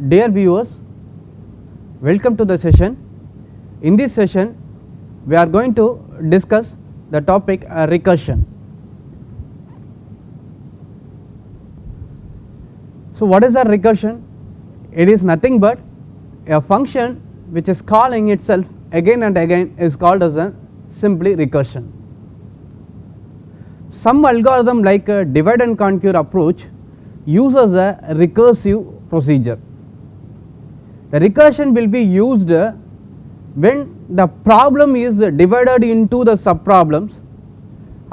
Dear viewers, welcome to the session. In this session, we are going to discuss the topic recursion. So, what is a recursion? It is nothing but a function which is calling itself again and again is called as a simply recursion. Some algorithm like a divide and conquer approach uses a recursive procedure. The recursion will be used when the problem is divided into the subproblems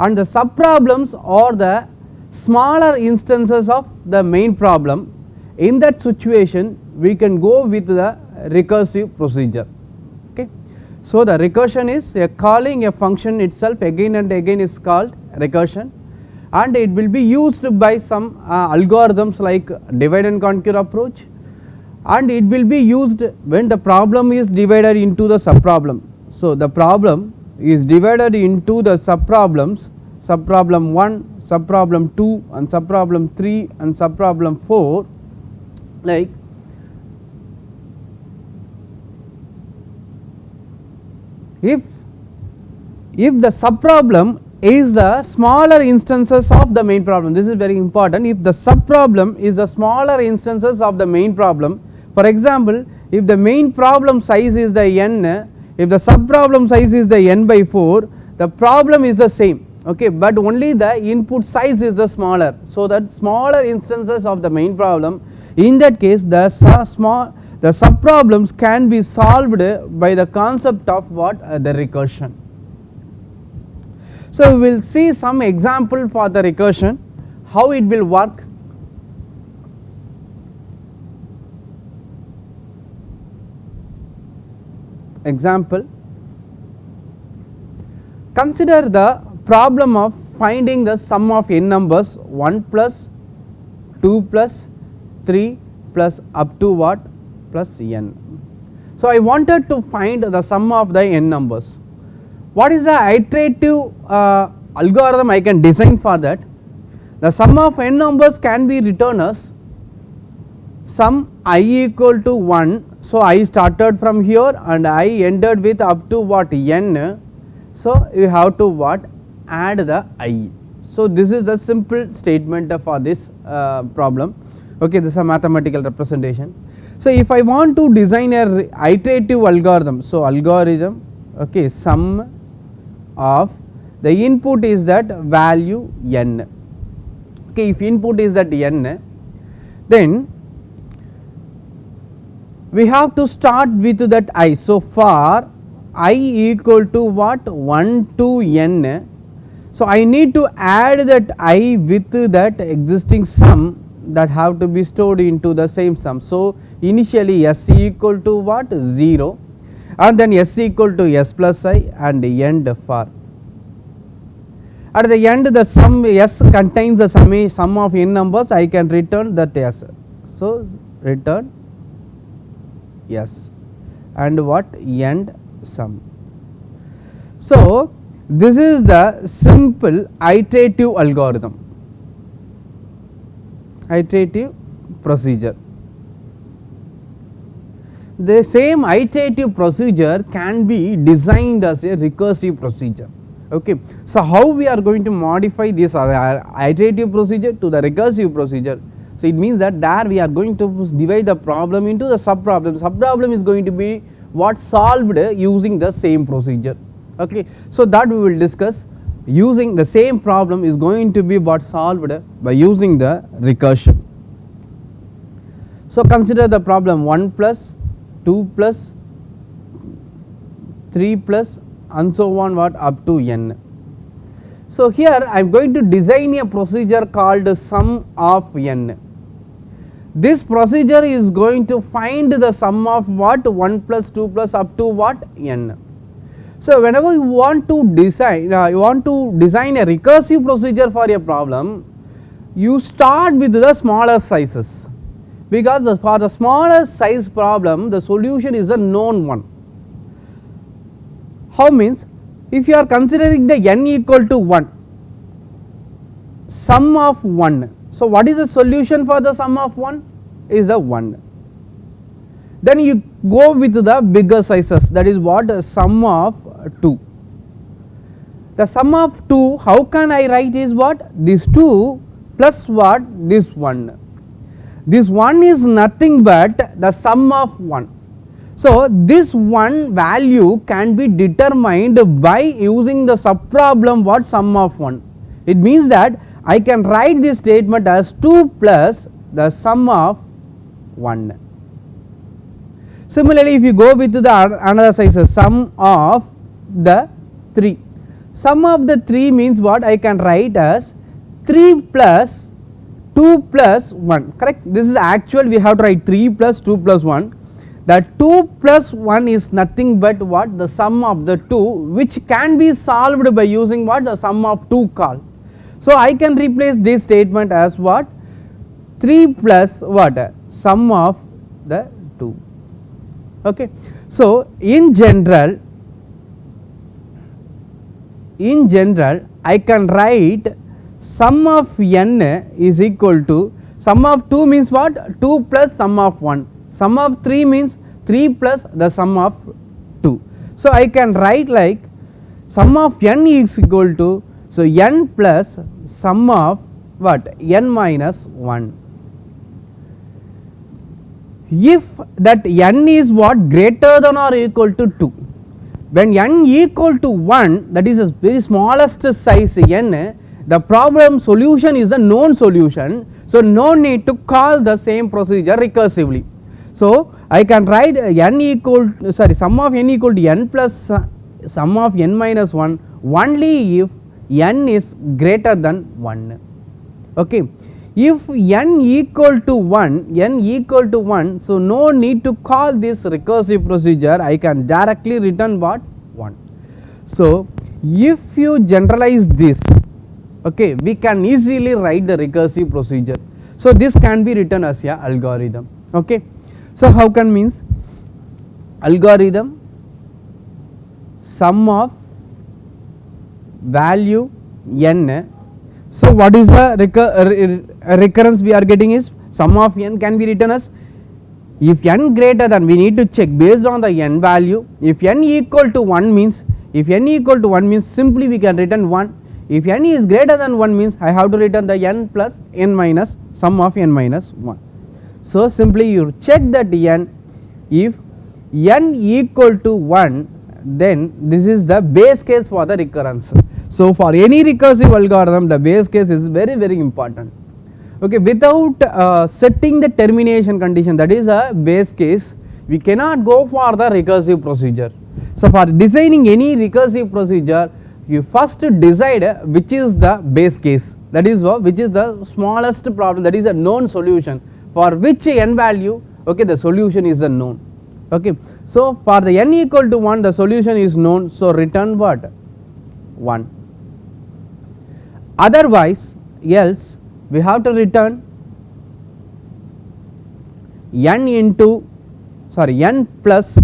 and the subproblems are the smaller instances of the main problem. In that situation we can go with the recursive procedure. Okay. So, the recursion is calling a function itself again and again is called recursion, and it will be used by some algorithms like divide and conquer approach, and it will be used when the problem is divided into the subproblem. So, the problem is divided into the subproblems, subproblem 1, subproblem 2 and subproblem 3 and subproblem 4, like if the subproblem is the smaller instances of the main problem. This is very important. If the subproblem is the smaller instances of the main problem, for example, if the main problem size is the n, if the subproblem size is the n by 4, the problem is the same, okay, but only the input size is the smaller. So, that smaller instances of the main problem, in that case the subproblems can be solved by the concept of what? The recursion. So, we will see some example for the recursion, how it will work. Example, consider the problem of finding the sum of n numbers 1 plus 2 plus 3 plus up to what plus n. So, I wanted to find the sum of the n numbers. What is the iterative algorithm I can design for that? The sum of n numbers can be written as sum I equal to 1. So, I started from here and I ended with up to what n. So, you have to what add the I. So, this is the simple statement for this problem. Okay, this is a mathematical representation. So, if I want to design a iterative algorithm, so algorithm, okay, sum of the input is that value n. Okay, if input is that n, then we have to start with that I. So, for I equal to what 1 to n, so I need to add that I with that existing sum that have to be stored into the same sum. So, initially s equal to what 0 and then s equal to s plus I and end for. At the end the sum s contains the sum of n numbers, I can return that s. So, return yes and what end sum. So, this is the simple iterative algorithm, iterative procedure. The same iterative procedure can be designed as a recursive procedure. Okay. So, how we are going to modify this iterative procedure to the recursive procedure? So, it means that there we are going to divide the problem into the subproblem. Subproblem is going to be what solved using the same procedure. Okay. So, that we will discuss. Using the same problem is going to be what solved by using the recursion. So, consider the problem 1 plus 2 plus 3 plus and so on what up to n. So, here I am going to design a procedure called sum of n. This procedure is going to find the sum of what 1 plus 2 plus up to what n. So, whenever you want to design a recursive procedure for a problem, you start with the smaller sizes, because for the smaller size problem the solution is a known one. How means, if you are considering the n equal to 1, sum of 1. So, what is the solution for the sum of 1 is a 1. then you go with the bigger sizes, that is what, sum of 2. The sum of 2, how can I write is what, this 2 plus what, this 1. This 1 is nothing but the sum of 1. So this one value can be determined by using the subproblem what, sum of 1. It means that I can write this statement as 2 plus the sum of 1. Similarly, if you go with the another sizes, sum of the 3. Sum of the 3 means what, I can write as 3 plus 2 plus 1, correct. This is actual, we have to write 3 plus 2 plus 1. That 2 plus 1 is nothing but what, the sum of the 2, which can be solved by using what, the sum of 2 call. So I can replace this statement as what, 3 plus what, sum of the 2. Okay. So in general I can write sum of n is equal to, sum of 2 means what, 2 plus sum of 1, sum of 3 means 3 plus the sum of 2. So I can write like sum of n is equal to, so n plus sum of what, n minus 1. If that n is what, greater than or equal to 2, when n equal to 1, that is the very smallest size n, the problem solution is the known solution. So no need to call the same procedure recursively. So I can write n equal, sum of n equal to n plus sum of n minus 1 only if n is greater than 1. Okay. If n equal to 1, so no need to call this recursive procedure, I can directly return what, 1. So if you generalize this, okay, we can easily write the recursive procedure. So this can be written as a algorithm. Okay. So how can means, algorithm sum of value n. So what is the recurrence we are getting is, sum of n can be written as, if n greater than, we need to check based on the n value, if n equal to 1 means, simply we can return 1. If n is greater than 1 means I have to return the n plus n minus sum of n minus 1. So simply you check that n, if n equal to 1, then this is the base case for the recurrence. So for any recursive algorithm, the base case is very, very important. Okay, without setting the termination condition, that is a base case, we cannot go for the recursive procedure. So for designing any recursive procedure, you first decide which is the base case, that is which is the smallest problem, that is a known solution, for which n value, okay, the solution is the known. Okay. So for the n equal to 1, the solution is known, so return what, 1. Otherwise else we have to return n plus,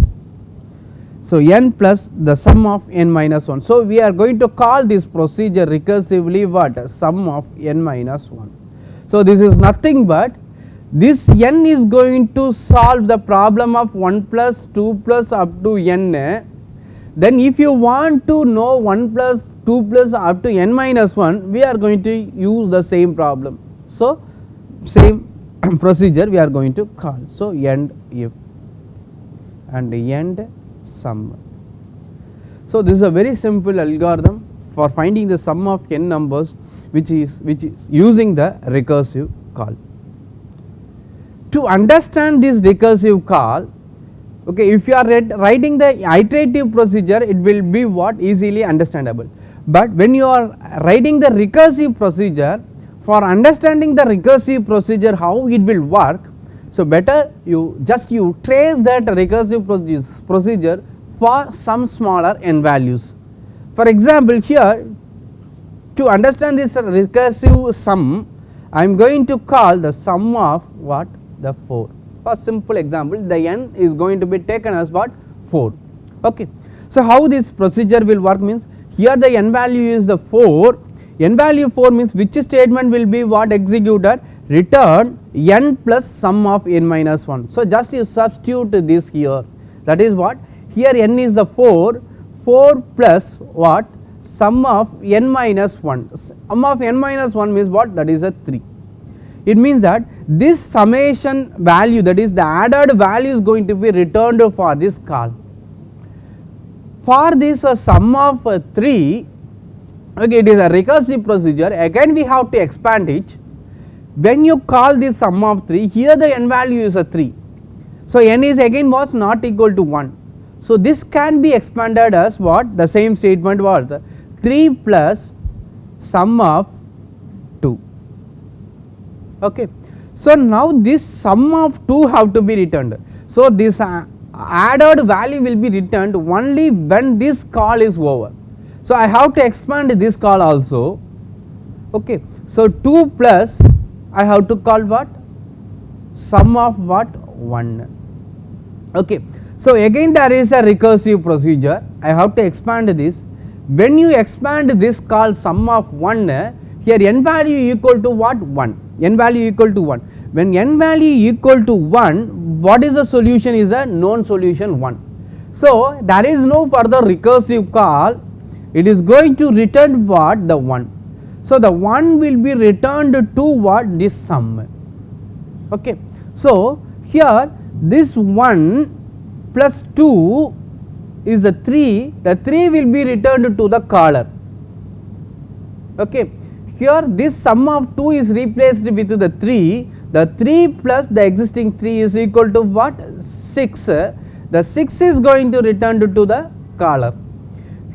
so n plus the sum of n minus 1. So we are going to call this procedure recursively what, sum of n minus 1. So this is nothing but, this n is going to solve the problem of 1 plus 2 plus up to n. Then if you want to know 1 plus 2 plus up to n minus 1, we are going to use the same problem. So same procedure we are going to call. So end if and end sum. So this is a very simple algorithm for finding the sum of n numbers, which is using the recursive call. To understand this recursive call, okay, if you are writing the iterative procedure, it will be what, easily understandable. But when you are writing the recursive procedure, for understanding the recursive procedure how it will work, so better you trace that recursive procedure for some smaller n values. For example, here to understand this recursive sum, I am going to call the sum of what, the 4. For simple example, the n is going to be taken as what, 4. Okay. So how this procedure will work means, here the n value is the 4, n value 4 means which statement will be what executed, return n plus sum of n minus 1. So, just you substitute this here, that is what, here n is the 4 plus what, sum of n minus 1, sum of n minus 1 means what, that is a 3. It means that this summation value, that is the added value, is going to be returned for this call. For this sum of 3, okay, it is a recursive procedure, again we have to expand it. When you call this sum of 3, here the n value is a 3. So, n is again was not equal to 1. So, this can be expanded as what, the same statement was 3 plus sum of 2. Okay. So, now this sum of 2 have to be returned. So, this added value will be returned only when this call is over. So, I have to expand this call also. Okay. So, 2 plus I have to call what, sum of what, 1. Okay. So, again there is a recursive procedure, I have to expand this. When you expand this call sum of 1, here n value equal to what, 1, n value equal to 1. When n value equal to 1, what is the solution, is a known solution 1. So, there is no further recursive call, it is going to return what, the 1. So, the 1 will be returned to what, this sum. Okay. So, here this 1 plus 2 is the 3 will be returned to the caller. Okay. Here this sum of 2 is replaced with the 3 plus the existing 3 is equal to what, 6, the 6 is going to return to the caller.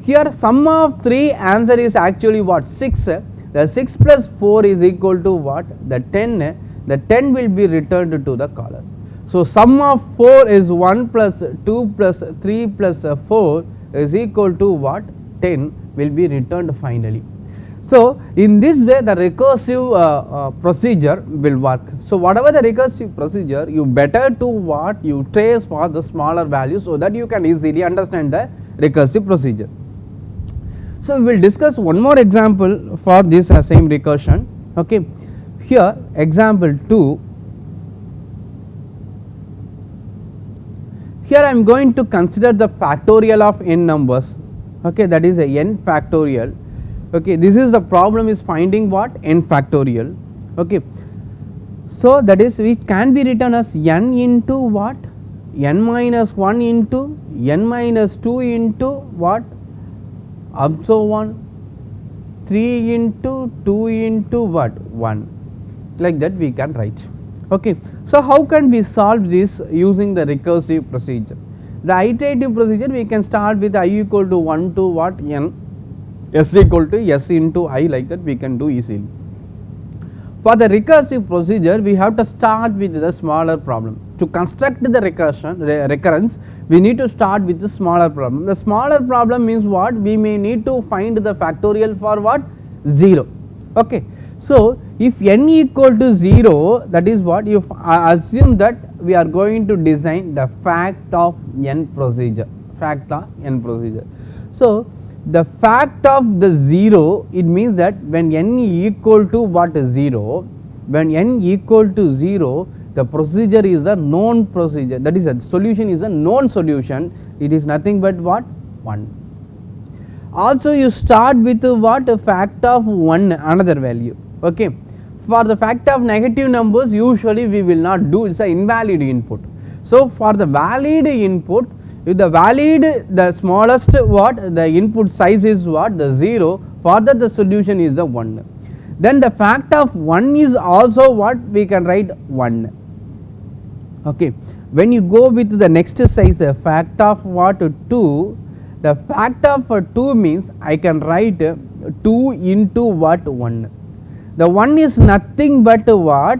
Here sum of 3 answer is actually what, 6, the 6 plus 4 is equal to what, the 10 will be returned to the caller. So, sum of 4 is 1 plus 2 plus 3 plus 4 is equal to what, 10 will be returned finally. So, in this way the recursive procedure will work. So, whatever the recursive procedure, you better to what, you trace for the smaller values, so that you can easily understand the recursive procedure. So, we will discuss one more example for this same recursion. Okay. Here example 2. Here I am going to consider the factorial of n numbers, okay, that is a n factorial. Okay, this is the problem, is finding what, n factorial. Okay. So, that is, it can be written as n into what, n minus 1 into n minus 2 into what, up so on, 3 into 2 into what, 1, like that we can write. Okay. So, how can we solve this using the recursive procedure? The iterative procedure, we can start with I equal to 1 to what, n, s equal to s into I, like that we can do easily. For the recursive procedure, we have to start with the smaller problem. To construct the recurrence, we need to start with the smaller problem. The smaller problem means what, we may need to find the factorial for what, 0. Okay. So, if n equal to 0, that is what, if I assume that we are going to design the fact of n procedure, So, the fact of the 0, it means that when n equal to what, 0, when n equal to 0, the procedure is a known procedure, that is a solution is a known solution, it is nothing but what, 1. Also you start with what, a fact of 1, another value. Okay. For the fact of negative numbers, usually we will not do, it is an invalid input. So, for the valid input, if the valid, the smallest what, the input size is what, the 0, for that the solution is the 1. Then the fact of 1 is also what, we can write 1. Okay. When you go with the next size, a fact of what, 2, the fact of 2 means I can write 2 into what, 1. The 1 is nothing but what,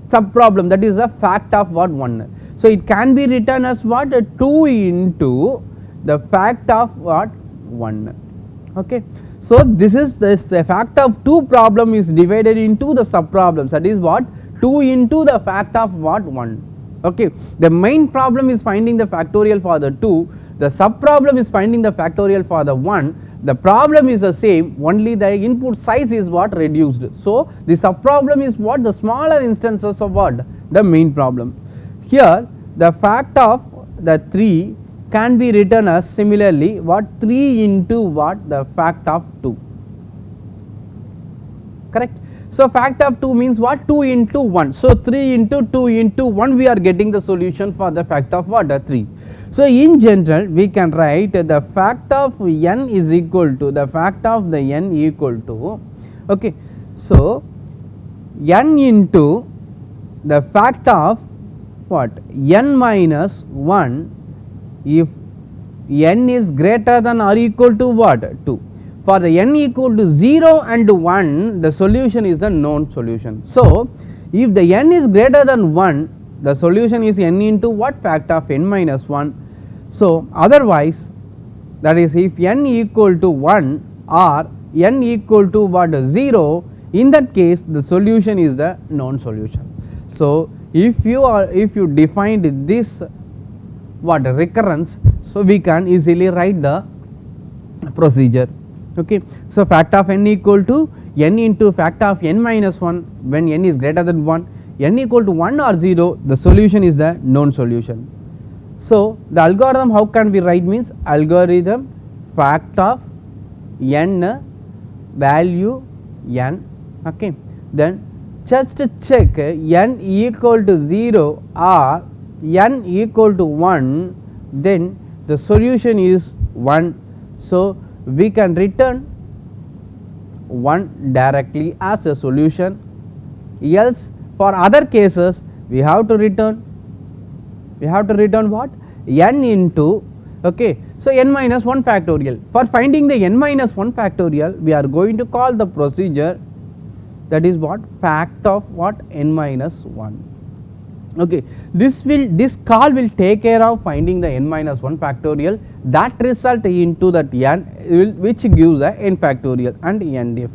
sub problem, that is a fact of what, 1. So, it can be written as what, 2 into the fact of what, 1. Okay. So, this is this fact of 2 problem is divided into the sub problems, that is what, 2 into the fact of what, 1. Okay. The main problem is finding the factorial for the 2, the sub problem is finding the factorial for the 1. the problem is the same, only the input size is what reduced. So the subproblem is what, the smaller instances of what, the main problem. Here the fact of the 3 can be written as similarly what, 3 into what, the fact of 2, correct. So fact of 2 means what, 2 into 1. So 3 into 2 into 1, we are getting the solution for the fact of what, 3. So in general we can write the fact of n is equal to the fact of the n equal to, okay, so n into the fact of what, n minus 1 if n is greater than or equal to what, 2. For the n equal to 0 and 1, the solution is the known solution. So if the n is greater than 1, the solution is n into what, fact of n minus 1. So otherwise, that is if n equal to 1 or n equal to what, 0, in that case the solution is the known solution. So if you defined this what, recurrence, so we can easily write the procedure. Okay. So fact of n equal to n into fact of n minus 1 when n is greater than 1, n equal to 1 or 0, the solution is the known solution. So the algorithm how can we write means, algorithm fact of n value n, okay, then just check n equal to 0 or n equal to 1, then the solution is 1. So we can return 1 directly as a solution, else for other cases we have to return what, n into, okay, so n minus 1 factorial. For finding the n minus 1 factorial, we are going to call the procedure, that is what, fact of what, n minus 1. Okay, this call will take care of finding the n minus 1 factorial, that result into that n which gives a n factorial and n diff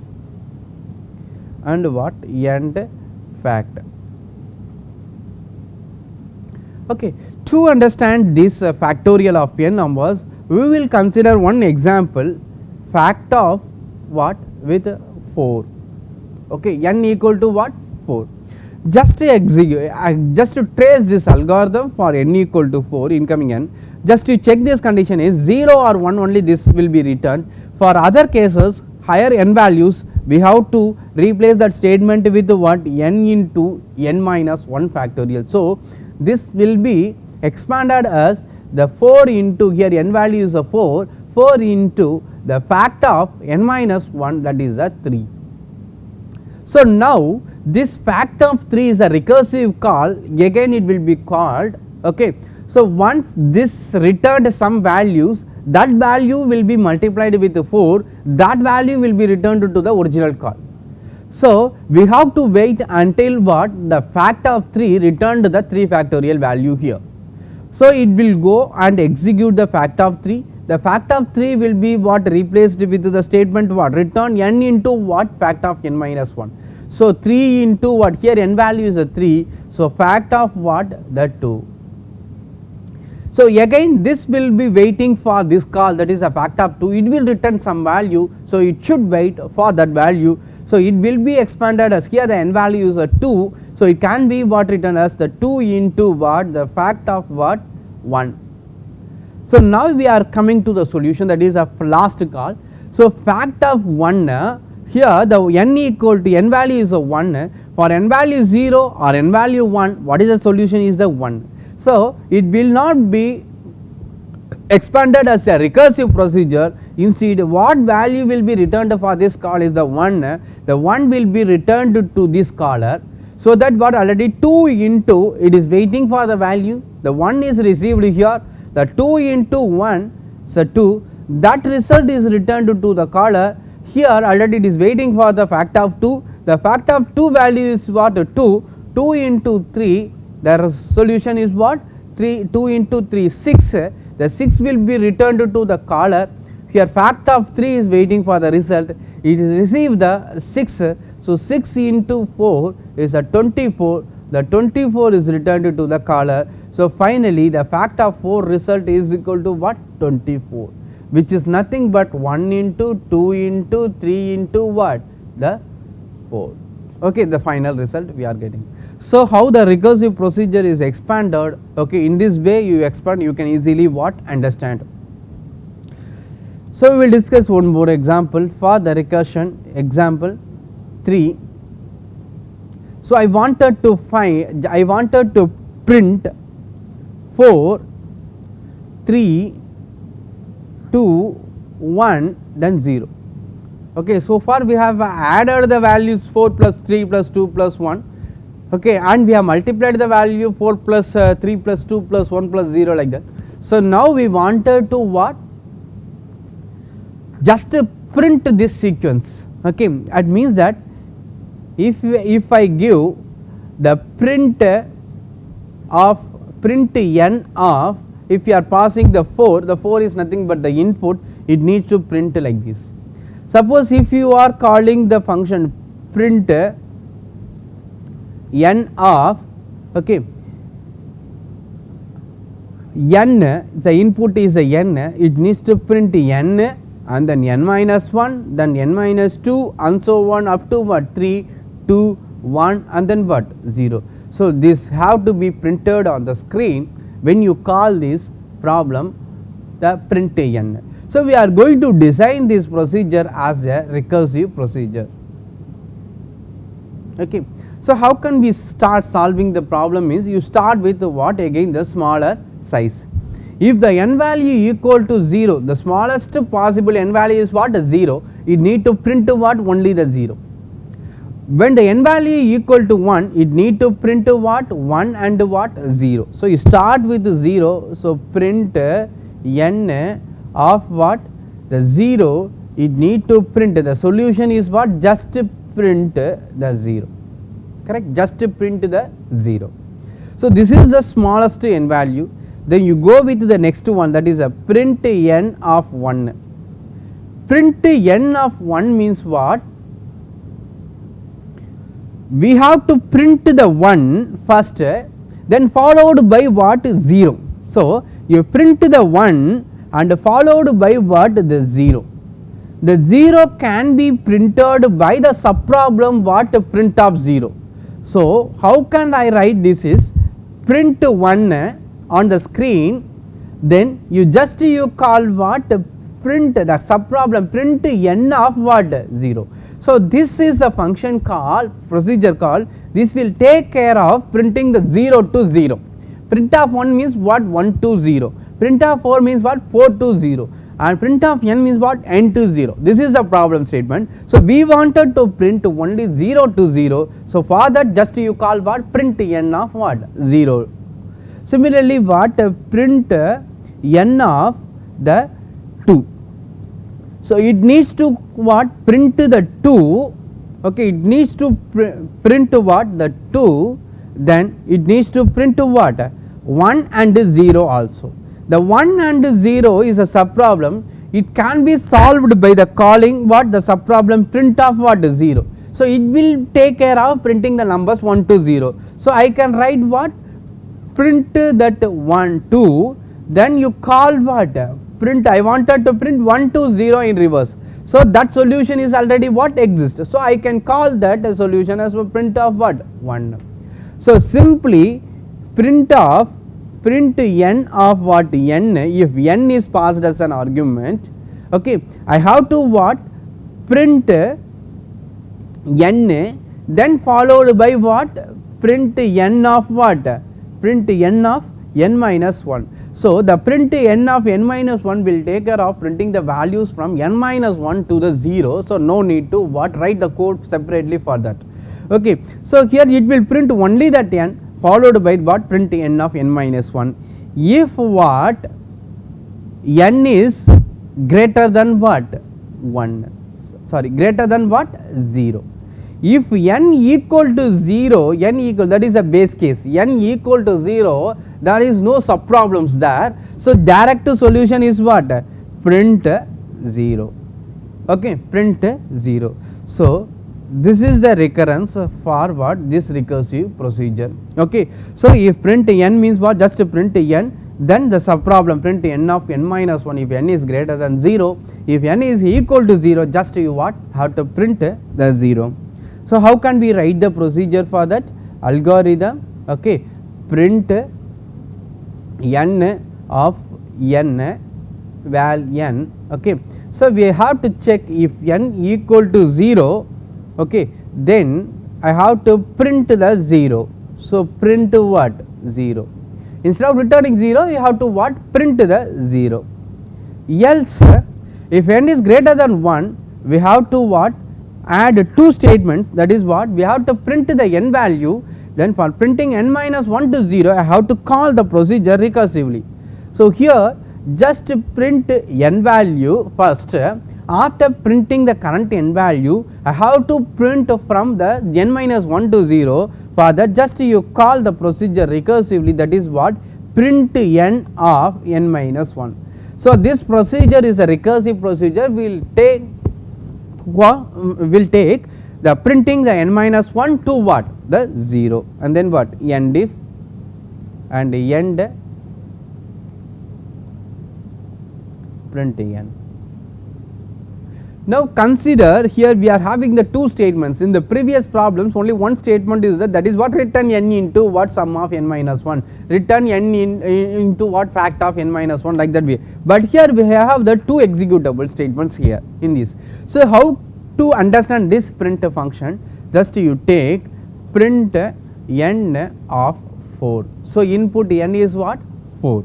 and what, end fact. Okay, to understand this factorial of n numbers, we will consider one example, fact of what, with 4, okay, n equal to what, 4. Just to execute, just to trace this algorithm for n equal to 4 incoming n, just to check this condition is 0 or 1, only this will be returned. For other cases higher n values, we have to replace that statement with what, n into n minus 1 factorial. So this will be expanded as the 4 into, here n value is a 4 into the fact of n minus 1, that is a 3. So now this fact of 3 is a recursive call, again it will be called, okay. So once this returned some values, that value will be multiplied with 4, that value will be returned to the original call. So we have to wait until what, the fact of 3 returned the 3 factorial value here. So it will go and execute the fact of 3. The fact of 3 will be what, replaced with the statement what, return n into what, fact of n minus 1. So 3 into what, here n value is a 3, so fact of what, the 2. So again this will be waiting for this call, that is a fact of 2, it will return some value, so it should wait for that value. So it will be expanded as, here the n value is a 2, so it can be what, written as the 2 into what, the fact of what, 1. So now we are coming to the solution, that is a last call. So fact of 1, here the n equal to, n value is a 1, for n value 0 or n value 1, what is the solution is the 1. So it will not be expanded as a recursive procedure, instead what value will be returned for this call is the 1, the 1 will be returned to this caller. So that what, already 2 into, it is waiting for the value, the 1 is received here, the 2 into 1, so 2, that result is returned to the caller. Here already it is waiting for the fact of 2, the fact of 2 value is what, 2, 2 into 3, the solution is what, 2 into 3, 6, the 6 will be returned to the caller. Here fact of 3 is waiting for the result, it is received the 6, so 6 into 4 is a 24, the 24 is returned to the caller. So finally the fact of 4 result is equal to what, 24. which is nothing but 1 into 2 into 3 into what? The 4. Okay, the final result we are getting. So how the recursive procedure is expanded? Okay, in this way you expand, you can easily what? Understand. So we will discuss one more example for the recursion. Example 3. So I wanted to print 4, 3, 2, 1, then 0. Okay, so far we have added the values 4 plus 3 plus 2 plus 1. Okay, and we have multiplied the value 4 plus 3 plus 2 plus 1 plus 0 like that. So now we wanted to what? Just print this sequence. Okay, that means that if I give the print of print n of, if you are passing the 4 is nothing but the input, it needs to print like this. Suppose if you are calling the function print n of, okay, n, the input is a n, it needs to print n and then n minus 1, then n minus 2 and so on up to what? 3, 2, 1 and then what? 0. So this have to be printed on the screen when you call this problem the print n. So we are going to design this procedure as a recursive procedure. Okay. So how can we start solving the problem is, you start with what? Again the smaller size. If the n value equal to 0, the smallest possible n value is what? 0, it need to print what? Only the 0. When the n value equal to 1, it need to print what? 1 and what? 0. So you start with 0, so print n of what? The 0, it need to print, the solution is what? Just print the 0, correct? Just print the 0. So this is the smallest n value. Then you go with the next one, that is a print n of 1. Print n of 1 means what? We have to print the 1 first, then followed by what? 0. So you print the 1 and followed by what? The 0. The 0 can be printed by the subproblem what? Print of 0. So how can I write this is print 1 on the screen, then you call what? Print the subproblem print n of what? 0. So this is a function called, procedure called, this will take care of printing the 0 to 0. Print of 1 means what? 1 to 0. Print of 4 means what? 4 to 0. And print of n means what? N to 0. This is the problem statement. So we wanted to print only 0 to 0. So for that just you call what? Print n of what? 0. Similarly what? Print n of the 2. So it needs to what? Print the 2. Okay, it needs to print what? The 2. Then it needs to print what? 1 and 0 also. The 1 and 0 is a subproblem. It can be solved by the calling what? The subproblem print of what? 0. So it will take care of printing the numbers 1 to 0. So I can write what? Print that 1 2, then you call what? Print, I wanted to print 1 to 0 in reverse. So that solution is already what? Exists. So I can call that a solution as a print of what? 1. So simply print n of what? N, if n is passed as an argument, okay, I have to what? Print n, then followed by what? Print n of what? Print n of n minus 1. So the print n of n minus 1 will take care of printing the values from n minus 1 to the 0. So no need to what? Write the code separately for that. Okay, so here it will print only that n followed by what? Print n of n minus 1. If what? N is greater than what? 1, sorry, greater than what? 0. If n equal to 0, n equal, that is a base case, n equal to 0, there is no subproblems there. So direct solution is what? Print 0. Okay, print 0. So this is the recurrence for what? This recursive procedure. Okay, so if print n means what? Just print n, then the sub problem print n of n minus 1 if n is greater than 0. If n is equal to 0, just you what have to print the 0. So how can we write the procedure for that algorithm? Okay, print n of n val n. Okay, so we have to check if n equal to 0. Okay, then I have to print the 0. So print what 0. Instead of returning 0, you have to what print the 0. Else if n is greater than 1, we have to what add two statements, that is what we have to print the n value. Then for printing n minus 1 to 0, I have to call the procedure recursively. So here just print n value first. After printing the current n value, I have to print from the n minus 1 to 0. For that just you call the procedure recursively, that is what print n of n minus 1. So this procedure is a recursive procedure. We will take the printing the n minus 1 to what the 0, and then what end if and end print n. Now consider here we are having the two statements. In the previous problems only one statement is that is what return n into what sum of n minus 1, return n into what fact of n minus 1, like that way. But here we have the two executable statements here in this. So how to understand this print function? Just you take print n of 4. So input n is what 4.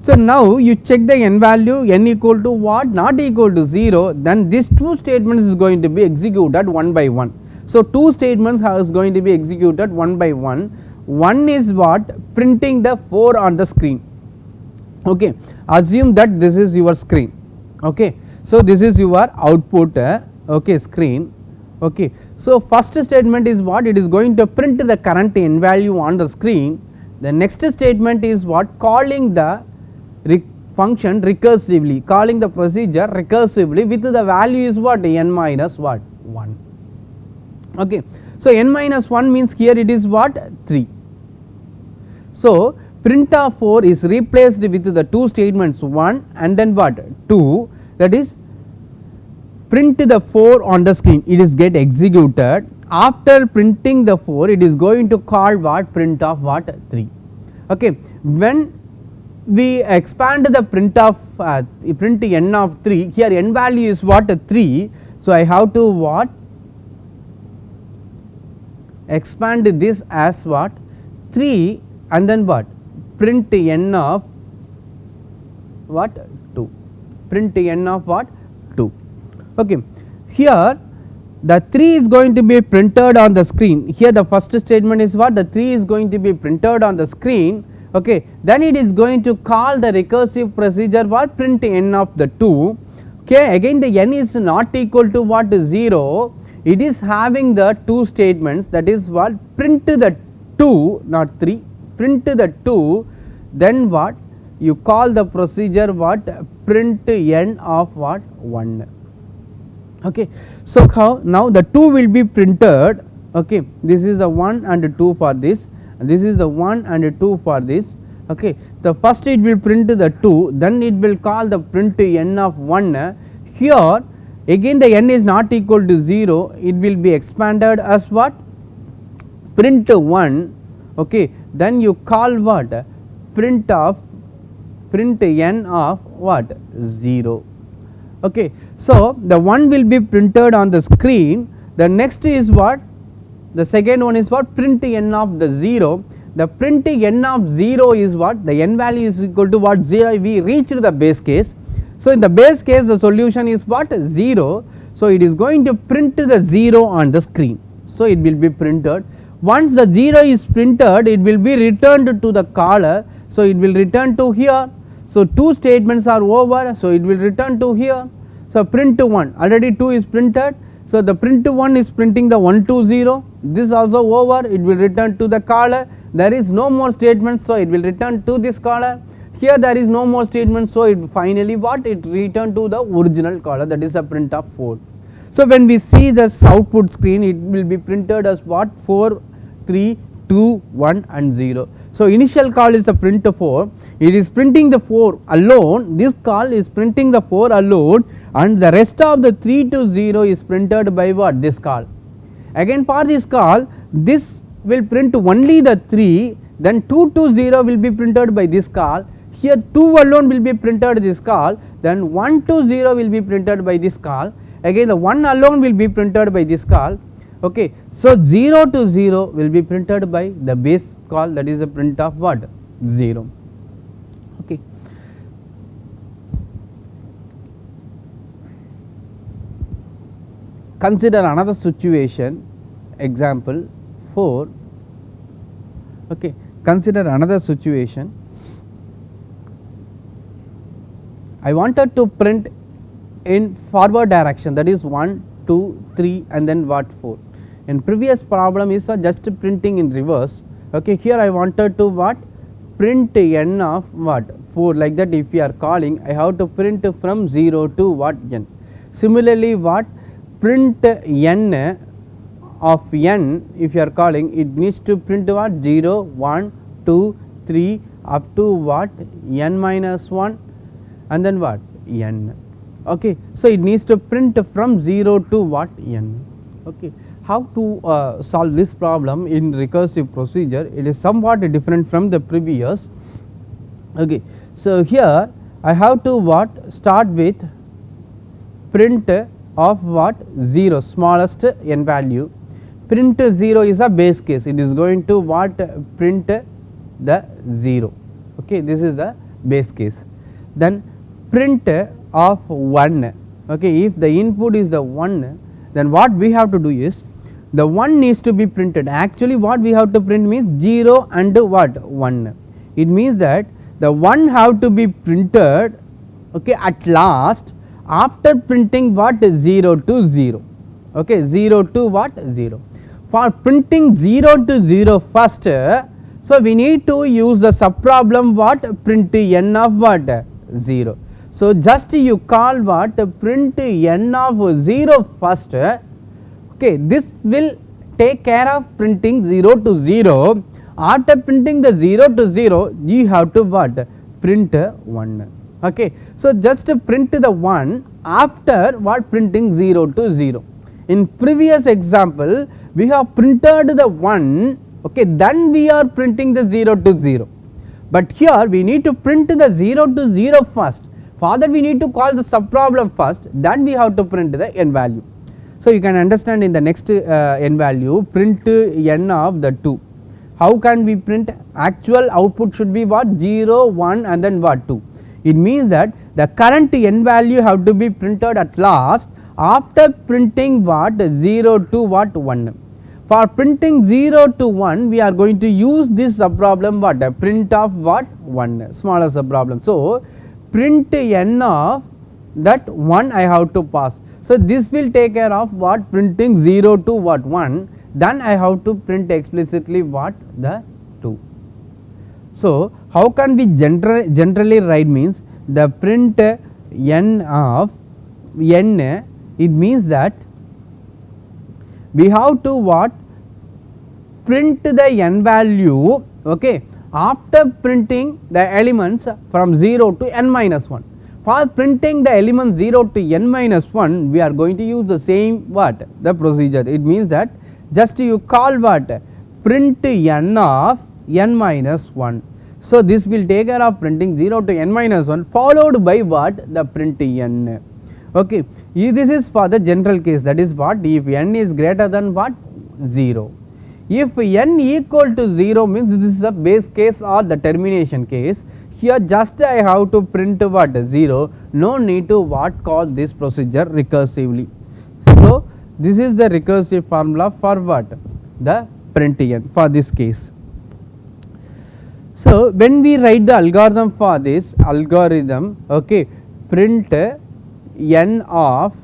So now you check the n value, n equal to what not equal to 0, then these two statements is going to be executed one by one. So two statements is going to be executed one by one. One is what printing the 4 on the screen. Okay, assume that this is your screen. Okay, so this is your output okay screen. Okay, so first statement is what it is going to print the current n value on the screen. The next statement is what calling the function recursively, calling the procedure recursively with the value is what n minus what 1. Okay, so n minus 1 means here it is what 3. So print of 4 is replaced with the two statements 1 and then what 2, that is print the 4 on the screen, it is get executed. After printing the 4, it is going to call what print of what 3. Okay, when we expand the print of print n of 3, here n value is what 3. So I have to what expand this as what 3 and then what print n of what 2, print n of what 2. Okay, here the 3 is going to be printed on the screen. Here the first statement is what the 3 is going to be printed on the screen. Okay, then it is going to call the recursive procedure what print n of the 2. Okay, again the n is not equal to what 0, it is having the two statements, that is what print the 2 not 3, print the 2, then what you call the procedure what print n of what 1. Okay, so how now the 2 will be printed. Okay, this is a 1 and 2 for this, and this is the 1 and 2 for this. Okay, the first it will print the 2, then it will call the print n of 1. Here again the n is not equal to 0, it will be expanded as what print 1. Okay, then you call what print n of what 0. Okay, so the 1 will be printed on the screen. The next is what the second one is what print n of the 0. The print n of 0 is what the n value is equal to what 0, we reached the base case. So in the base case the solution is what 0. So it is going to print the 0 on the screen. So it will be printed. Once the 0 is printed, it will be returned to the caller. So it will return to here. So two statements are over, so it will return to here. So print 1, already 2 is printed. So the print 1 is printing the 1 to 0, this also over, it will return to the caller. There is no more statements, so it will return to this caller. Here there is no more statements, so it finally what it returned to the original caller, that is a print of 4. So when we see this output screen, it will be printed as what 4, 3, 2, 1 and 0. So initial call is the print 4, it is printing the 4 alone, this call is printing the 4 alone, and the rest of the 3 to 0 is printed by what? This call. Again for this call, this will print only the 3, then 2 to 0 will be printed by this call, here 2 alone will be printed this call, then 1 to 0 will be printed by this call, again the 1 alone will be printed by this call. Okay. So 0 to 0 will be printed by the base call, that is the print of what? 0. Okay. Consider another situation, example 4. Okay. Consider another situation. I wanted to print in forward direction, that is 1, 2, 3 and then what 4. In previous problem is just printing in reverse. Okay, here I wanted to what? Print n of what? 4, like that if you are calling, I have to print from 0 to what? N. Similarly what? Print n of n, if you are calling, it needs to print what? 0, 1, 2, 3 up to what? N minus 1 and then what? N. Okay. So it needs to print from 0 to what? N. Okay. How to solve this problem in recursive procedure? It is somewhat different from the previous. Okay. So here I have to what? Start with print of what? 0, smallest n value. Print 0 is a base case, it is going to what? Print the 0. Okay. This is the base case. Then print of 1. Okay. If the input is the 1, then what we have to do is, the 1 needs to be printed. Actually what we have to print means 0 and what? 1. It means that the 1 have to be printed, okay, at last after printing what? 0 to 0. Okay, 0 to what? 0. For printing 0 to 0 first, so we need to use the sub problem what? Print n of what? 0. So just you call what? Print n of 0 first. Okay, this will take care of printing 0 to 0. After printing the 0 to 0, you have to what? Print 1. Okay. So just print the 1 after what? Printing 0 to 0. In previous example, we have printed the 1, okay, then we are printing the 0 to 0. But here we need to print the 0 to 0 first. For that we need to call the sub problem first, then we have to print the n value. So you can understand in the next n value, print n of the 2. How can we print? Actual output should be what? 0, 1 and then what? 2. It means that the current n value have to be printed at last after printing what? 0 to what? 1. For printing 0 to 1, we are going to use this sub problem what? Print of what? 1, smaller sub problem. So print n of that 1 I have to pass. So this will take care of what? Printing 0 to what? 1, then I have to print explicitly what? The 2. So how can we generally write means the print n of n, it means that we have to what? Print the n value, okay, after printing the elements from 0 to n minus 1. For printing the element 0 to n minus 1, we are going to use the same what? The procedure. It means that just you call what? Print n of n minus 1. So this will take care of printing 0 to n minus 1 followed by what? The print n. Okay. If this is for the general case, that is what? If n is greater than what? 0. If n equal to 0 means this is a base case or the termination case. Here just I have to print what? 0, no need to what? Call this procedure recursively. So this is the recursive formula for what? The print n for this case. So when we write the algorithm for this algorithm, okay, print n of,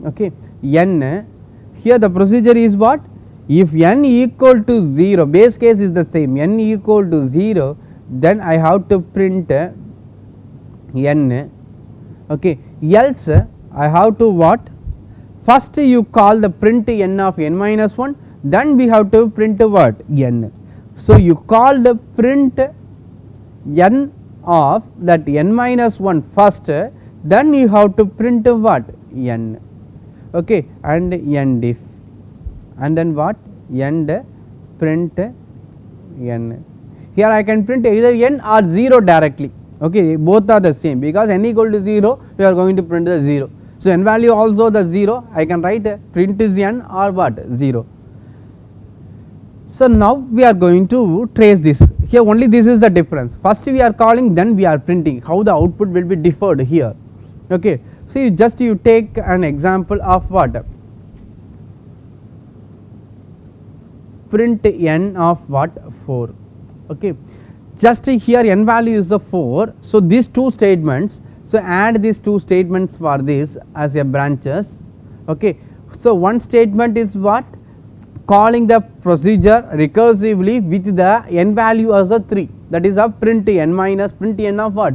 okay, n, here the procedure is what? If n equal to 0, base case is the same, n equal to 0, then I have to print n, okay, else I have to what? First you call the print n of n minus 1, then we have to print what? N. So you call the print n of that n minus 1 first, then you have to print what n, okay, and end if, and then what end print n. Here I can print either n or 0 directly, okay, both are the same, because n equal to 0 we are going to print the 0. So, n value also the 0, I can write print is n or what 0. So, now we are going to trace this. Here only this is the difference. First we are calling, then we are printing. How the output will be differed here. Okay. So, you take an example of what? Print n of what 4. Okay. Just here n value is the 4. So, these two statements. So, add these two statements for this as a branches. Okay. So, one statement is what? Calling the procedure recursively with the n value as a 3, that is a print n minus print n of what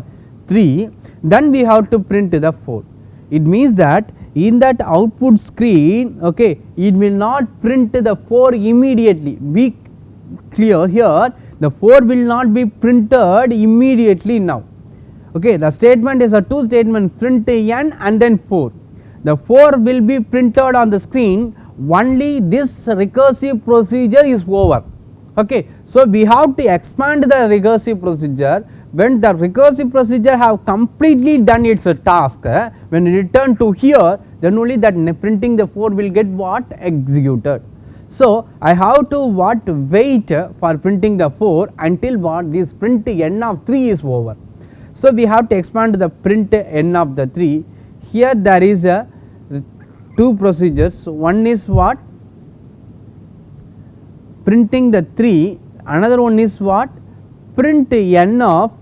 3, then we have to print the 4. It means that in that output screen, okay, it will not print the 4 immediately. Be clear here, the 4 will not be printed immediately now. Okay, the statement is a two statement, print n and then 4. The 4 will be printed on the screen only this recursive procedure is over. Okay. So, we have to expand the recursive procedure. When the recursive procedure have completely done its task, when return to here, then only that printing the 4 will get what executed. So, I have to what wait for printing the 4 until what this print n of 3 is over. So, we have to expand the print n of the 3. Here there is a two procedures. One is what printing the 3, another one is what print n of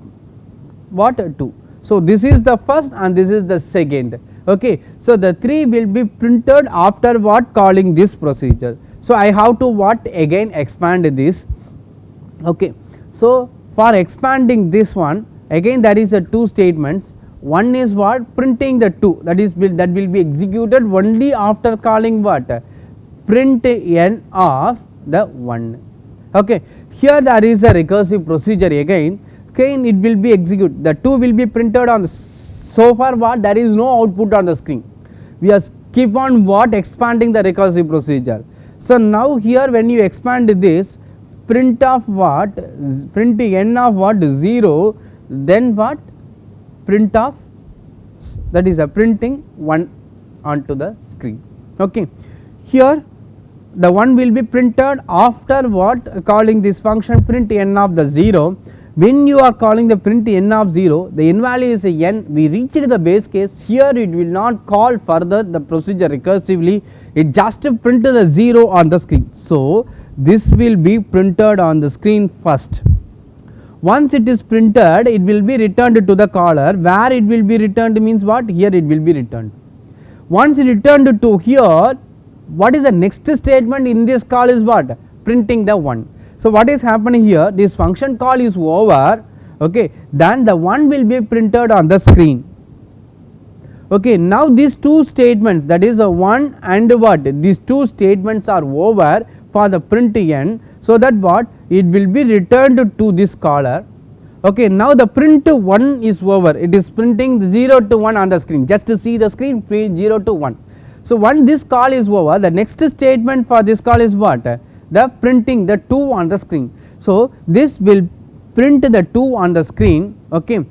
what 2. So, this is the first and this is the second. Okay. So, the 3 will be printed after what calling this procedure. So, I have to what again expand this. Okay. So, for expanding this one, again there is a two statements. One is what printing the 2, that is that will be executed only after calling what print n of the 1. Okay. Here there is a recursive procedure again it will be executed, the 2 will be printed on the, so far what there is no output on the screen, we are keep on what expanding the recursive procedure. So, now here when you expand this print of what print n of what 0, then what print of, that is a printing 1 onto the screen. Okay. Here the 1 will be printed after what calling this function print n of the 0. When you are calling the print n of 0, the n value is a n, we reached the base case. Here it will not call further the procedure recursively, it just print the 0 on the screen. So, this will be printed on the screen first. Once it is printed, it will be returned to the caller. Where it will be returned means what? Here it will be returned. Once it returned to here, what is the next statement in this call is what? Printing the 1. So, what is happening here? This function call is over, okay, then the 1 will be printed on the screen. Okay, now these two statements, that is a 1 and what? These two statements are over for the print n, so that what it will be returned to this caller. Okay, now the print 1 is over, it is printing 0 to 1 on the screen, just to see the screen print 0 to 1. So, once this call is over, the next statement for this call is what? The printing the 2 on the screen. So, this will print the 2 on the screen. Okay.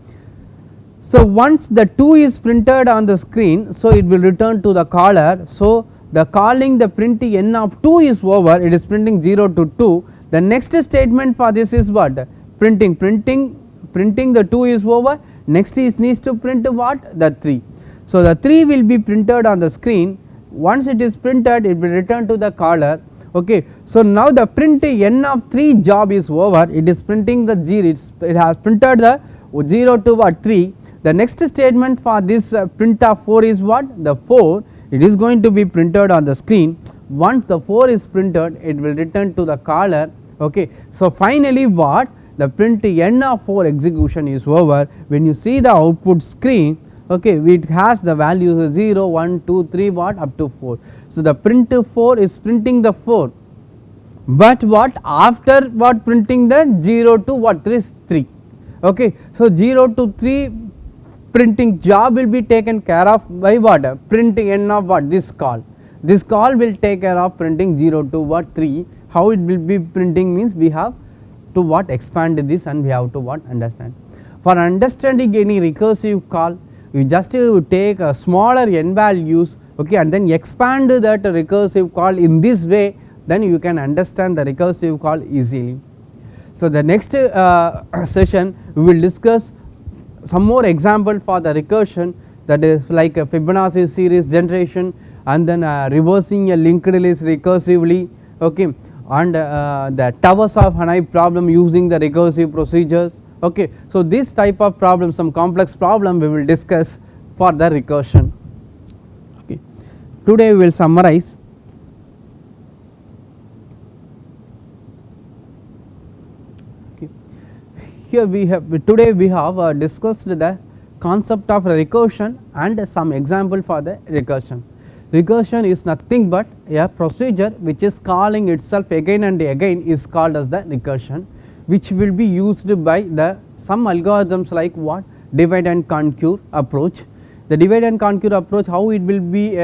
So, once the 2 is printed on the screen, so it will return to the caller. So, the calling the print n of 2 is over, it is printing 0 to 2. The next statement for this is what? Printing the 2 is over, next is needs to print what? The 3. So, the 3 will be printed on the screen. Once it is printed, it will return to the caller. Okay. So, now the print n of 3 job is over, it is printing the 0, it has printed the 0 to what 3. The next statement for this print of 4 is what? The 4, it is going to be printed on the screen. Once the 4 is printed, it will return to the caller. Okay. So, finally what? The print n of 4 execution is over. When you see the output screen, okay, it has the values 0, 1, 2, 3 what up to 4. So, the print 4 is printing the 4, but what after what printing the 0 to what 3. Okay, so 0 to 3 printing job will be taken care of by what? Printing n of what? This call. This call will take care of printing 0 to what? 3. How it will be printing means we have to what? Expand this, and we have to what? Understand. For understanding any recursive call, you just take a smaller n values, okay, and then expand that recursive call in this way, then you can understand the recursive call easily. So the next session we will discuss some more example for the recursion, that is like a Fibonacci series generation, and then reversing a linked list recursively, okay, and the towers of Hanai problem using the recursive procedures, okay. So this type of problem, some complex problem we will discuss for the recursion. Okay. Today we will summarize. Here we have today we have discussed the concept of recursion and some example for the recursion. Recursion is nothing but a procedure which is calling itself again and again is called as the recursion, which will be used by the some algorithms like what? Divide and conquer approach. The divide and conquer approach, how it will be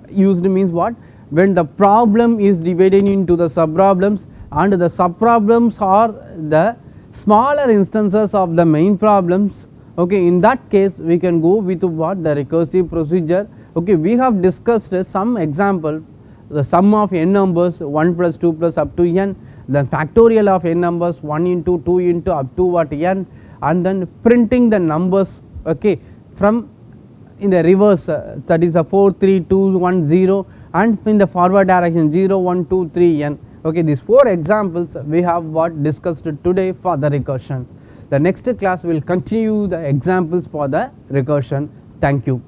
used means what? When the problem is divided into the sub problems, and the sub problems are the smaller instances of the main problems, okay, in that case we can go with what? The recursive procedure. Okay, we have discussed some example, the sum of n numbers 1 plus 2 plus up to n, then factorial of n numbers 1 into 2 into up to what? N, and then printing the numbers, okay, from in the reverse, that is a 4 3 2 1 0, and in the forward direction 0 1 2 3 n. Okay, these 4 examples we have what discussed today for the recursion. The next class will continue the examples for the recursion. Thank you.